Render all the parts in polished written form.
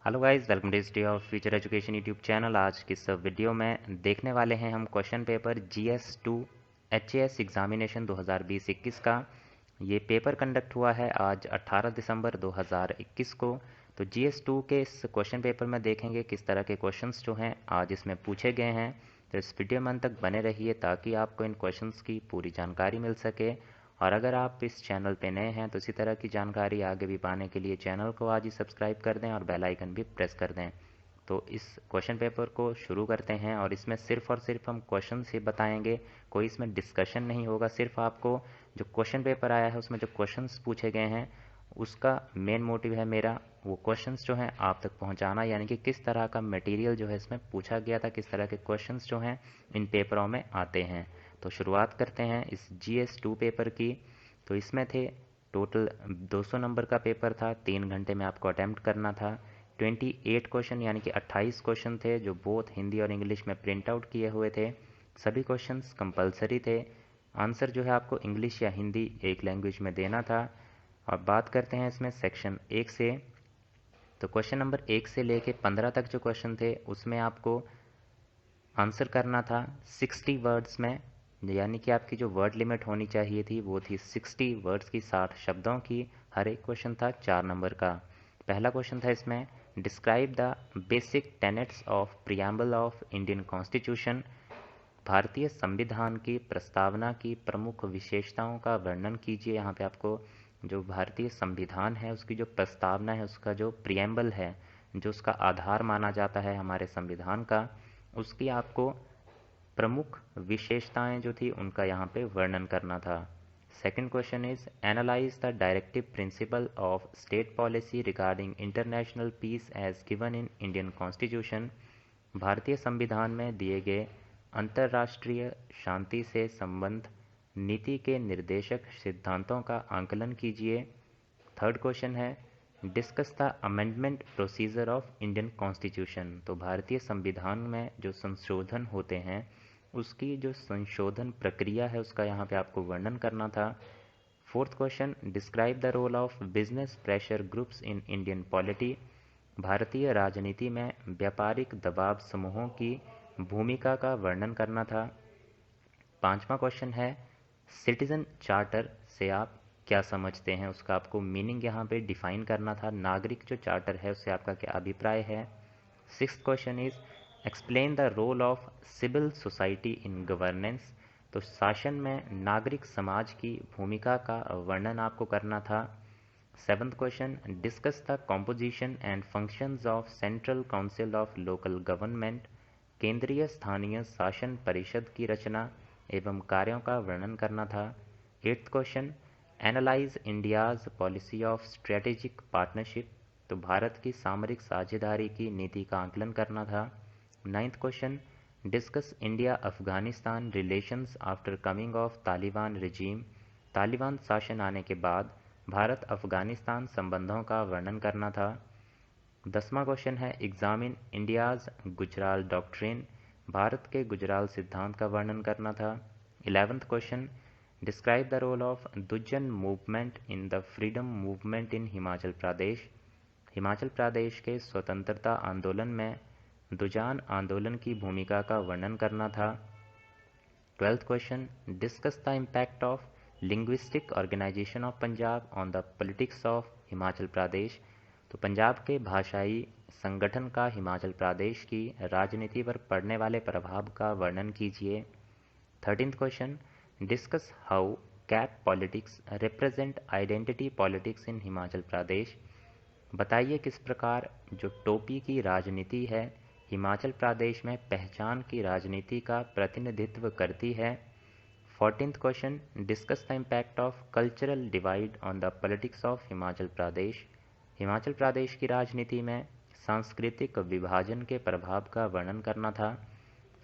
Hello guys, welcome to History of Future Education YouTube channel. आज की इस video में देखने वाले हैं हम question paper GS2 HAS examination 2020-21 का। ये पेपर कंडक्ट हुआ है आज 18 दिसंबर 2021 को। तो GS2 के इस क्वेश्चन पेपर में देखेंगे किस तरह के क्वेश्चंस जो हैं आज इसमें पूछे गए हैं। तो इस वीडियो में अंत तक बने रहिए ताकि आपको इन क्वेश्चंस की पूरी जानकारी मिल सके। और अगर आप इस चैनल पे नए हैं तो इसी तरह की जानकारी आगे भी पाने के लिए चैनल को आज ही सब्सक्राइब कर दें और बेल आइकन भी प्रेस कर दें। तो इस क्वेश्चन पेपर को शुरू करते हैं और इसमें सिर्फ और सिर्फ हम क्वेश्चन ही बताएंगे, कोई इसमें डिस्कशन नहीं होगा। सिर्फ आपको जो क्वेश्चन पेपर आया है उसमें जो क्वेश्चंस पूछे गए हैं उसका मेन मोटिव है मेरा वो क्वेश्चंस जो हैं आप तक पहुंचाना, यानी कि किस तरह का मटेरियल जो है इसमें पूछा गया था, किस तरह के क्वेश्चंस जो हैं इन पेपरों में आते हैं। तो शुरुआत करते हैं इस GS2 पेपर की। तो इसमें थे टोटल 200 नंबर का पेपर था, 3 घंटे में आपको अटैम्प्ट करना था। 28 क्वेश्चन यानी कि 28 क्वेश्चन थे जो बोथ हिंदी और इंग्लिश में प्रिंट आउट किए हुए थे। सभी क्वेश्चंस कंपलसरी थे। आंसर जो है आपको इंग्लिश या हिंदी एक लैंग्वेज में देना था। और बात करते हैं इसमें सेक्शन 1 से। तो क्वेश्चन नंबर 1 से लेके 15 तक जो क्वेश्चन थे उसमें आपको आंसर करना था 60 वर्ड्स में, यानी कि आपकी जो वर्ड लिमिट होनी चाहिए थी वो थी 60 वर्ड्स की, 60 शब्दों की। हर एक क्वेश्चन था 4 नंबर का। पहला क्वेश्चन था इसमें describe the basic tenets of preamble of Indian constitution. भारतीय संविधान की प्रस्तावना की प्रमुख विशेषताओं का वर्णन कीजिए। यहाँ पे आपको जो भारतीय संविधान है उसकी जो प्रस्तावना है, उसका जो प्रियम्बल है, जो उसका आधार माना जाता है हमारे संविधान का, उसकी आपको प्रमुख विशेषताएं जो थी उनका यहाँ पे वर्णन करना था। Second question is analyse the directive principle of state policy regarding international peace as given in Indian constitution. भारतीय संविधान में दिए गए अंतर्राष्ट्रीय शांति से संबंध नीति के निर्देशक सिद्धांतों का आंकलन कीजिए। थर्ड क्वेश्चन है discuss the amendment procedure of Indian constitution. तो भारतीय संविधान में जो संशोधन होते हैं उसकी जो संशोधन प्रक्रिया है उसका यहाँ पे आपको वर्णन करना था। Fourth question describe the role of business pressure groups in Indian polity. भारतीय राजनीति में व्यापारिक दबाव समूहों की भूमिका का वर्णन करना था। पांचवा क्वेश्चन है सिटीजन चार्टर से आप क्या समझते हैं, उसका आपको मीनिंग यहाँ पे डिफाइन करना था। नागरिक जो चार्टर है उससे आपका क्या अभिप्राय है। Sixth question is explain the role of civil society in governance. तो शासन में नागरिक समाज की भूमिका का वर्णन आपको करना था। Seventh question discuss the composition and functions of central council of local government. केंद्रीय स्थानीय शासन परिषद की रचना एवं कार्यों का वर्णन करना था। Eighth question analyse India's policy of strategic partnership. तो भारत की सामरिक साझेदारी की नीति का आकलन करना था। Ninth question discuss India Afghanistan relations after coming of Taliban regime. Taliban शासन आने के बाद भारत अफगानिस्तान संबंधों का वर्णन करना था। 10वां क्वेश्चन है examine India's Gujral doctrine. Bharat के गुजराल सिद्धांत का वर्णन करना था। 11th question describe the role of दुज्जन movement in the freedom movement in Himachal Pradesh. Himachal Pradesh के स्वतंत्रता आंदोलन में दुजान आंदोलन की भूमिका का वर्णन करना था। 12th question discuss the impact of linguistic organisation of Punjab on the politics of Himachal Pradesh. तो पंजाब के भाषाई संगठन का हिमाचल प्रदेश की राजनीति पर पड़ने वाले प्रभाव का वर्णन कीजिए। 13th question discuss how caste politics represent identity politics in Himachal Pradesh. बताइए किस प्रकार जो टोपी की राजनीति है हिमाचल प्रदेश में पहचान की राजनीति का प्रतिनिधित्व करती है। 14th question discuss the impact of cultural divide on the politics of Himachal Pradesh. Himachal Pradesh की राजनीति में सांस्कृतिक विभाजन के प्रभाव का वर्णन करना था।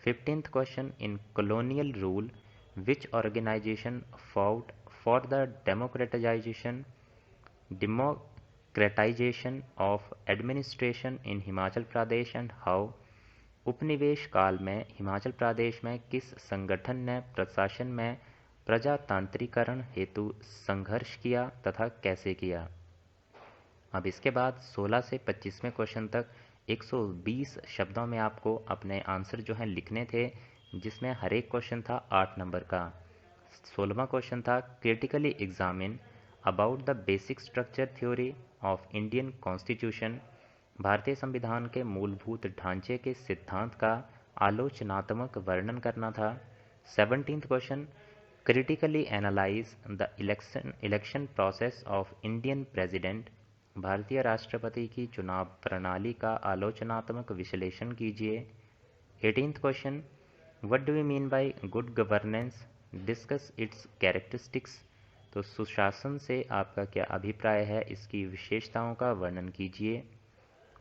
15th question in colonial rule which organisation fought for the democratisation of administration in Himachal Pradesh and how. उपनिवेश काल में हिमाचल प्रदेश में किस संगठन ने प्रशासन में प्रजातांत्रिकरण हेतु संघर्ष किया तथा कैसे किया। अब इसके बाद 16 से 25वें क्वेश्चन तक 120 शब्दों में आपको अपने आंसर जो हैं लिखने थे, जिसमें हर एक क्वेश्चन था 8 नंबर का। 16वां क्वेश्चन था critically examine about the basic structure theory of Indian constitution, भारतीय संविधान के मूलभूत ढांचे के सिद्धांत का आलोचनात्मक वर्णन करना था। 17th question critically analyse the election process of Indian president, भारतीय राष्ट्रपति की चुनाव प्रणाली का आलोचनात्मक विश्लेषण कीजिए। 18th question what do you mean by good governance, discuss it's characteristics, तो सुशासन से आपका क्या अभिप्राय है, इसकी विशेषताओं का वर्णन कीजिए।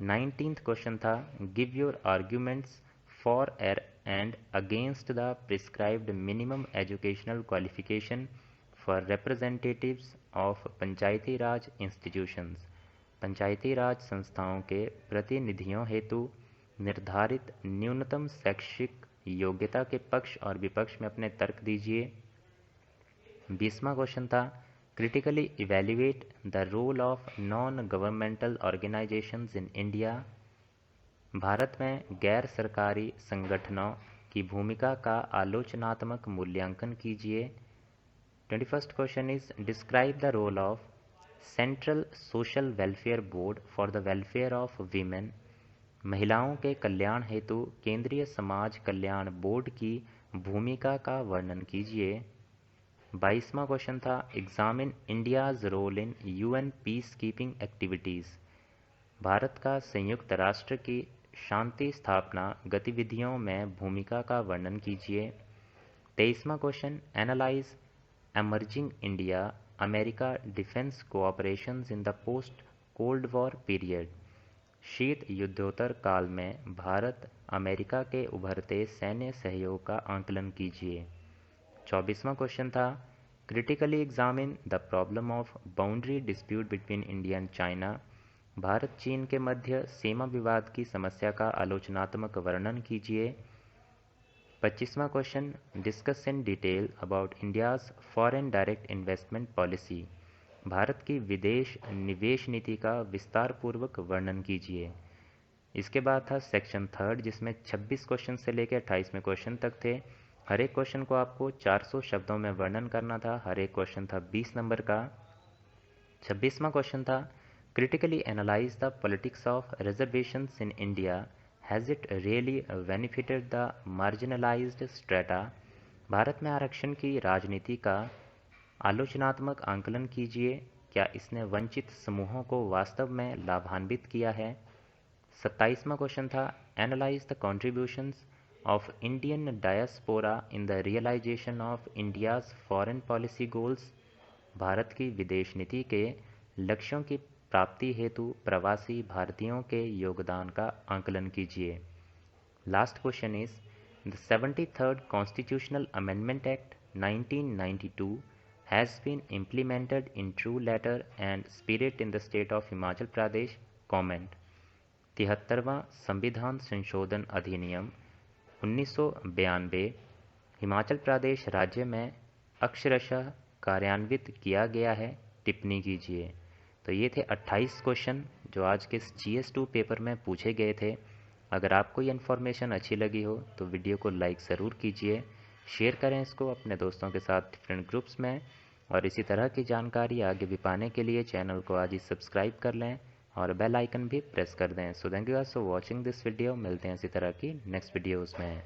19th क्वेश्चन था give your arguments for and against the prescribed minimum educational qualification for representatives of panchayati raj institutions, panchayati raj संस्थाओं के प्रतिनिधियों हेतु निर्धारित न्यूनतम शैक्षिक योग्यता के पक्ष और विपक्ष में अपने तर्क दीजिए। 20वां क्वेश्चन था critically evaluate the role of non governmental organisations in India, Bharat में गैर सरकारी संगठनों की भूमिका का आलोचनात्मक मूल्यांकन कीजिए। 21st question is describe the role of Central Social Welfare Board for the welfare of women, महिलाओं के कल्याण हेतु केंद्रीय समाज कल्याण बोर्ड की भूमिका का वर्णन कीजिए। 22वां क्वेश्चन था examine India's role in UN peacekeeping activities, Bharat का संयुक्त राष्ट्र की शांति स्थापना गतिविधियों में भूमिका का वर्णन कीजिए। 23वां question analyse emerging India America defence cooperations in the post cold war period, शीत युद्धोत्तर काल में भारत अमेरिका के उभरते सैन्य सहयोग का आंकलन कीजिए। 24वां क्वेश्चन था critically examine the problem of boundary dispute between India and China, Bharat चीन के मध्य सीमा विवाद की समस्या का आलोचनात्मक वर्णन कीजिए। 25वां question discuss in detail about India's foreign direct investment policy, Bharat की विदेश निवेश नीति का विस्तार पूर्वक वर्णन कीजिए। इसके बाद था सेक्शन 3 जिसमें 26 क्वेश्चन से लेकर 28वें क्वेश्चन तक थे। हर एक क्वेश्चन को आपको 400 शब्दों में वर्णन करना था। हर एक क्वेश्चन था 20 नंबर का। 26वां क्वेश्चन था critically analyse the politics of reservations in India, has it really benefited the marginalised strata, Bharat में आरक्षण की राजनीति का आलोचनात्मक आंकलन कीजिए, क्या इसने वंचित समूहों को वास्तव में लाभान्वित किया है। 27वां क्वेश्चन था analyse the contributions of Indian diaspora in the realisation of India's foreign policy goals, Bharat की विदेश नीति के लक्ष्यों की प्राप्ति हेतु प्रवासी भारतीयों के योगदान का आंकलन कीजिए। Last question is the 73rd constitutional amendment act 1992 has been implemented in true letter and spirit in the state of Himachal Pradesh, comment। 73वां संविधान संशोधन अधिनियम 1992 हिमाचल प्रदेश राज्य में अक्षरशः कार्यान्वित किया गया है, टिप्पणी कीजिए। तो ये थे 28 क्वेश्चन जो आज के GS2 पेपर में पूछे गए थे। अगर आपको ये इन्फॉर्मेशन अच्छी लगी हो तो वीडियो को लाइक ज़रूर कीजिए, शेयर करें इसको अपने दोस्तों के साथ डिफरेंट ग्रुप्स में, और इसी तरह की जानकारी आगे भी पाने के लिए चैनल को आज ही सब्सक्राइब कर लें और बेल आइकन भी प्रेस कर दें। So thank you guys for watching this video. मिलते हैं इसी तरह की नेक्स्ट वीडियोज़ में।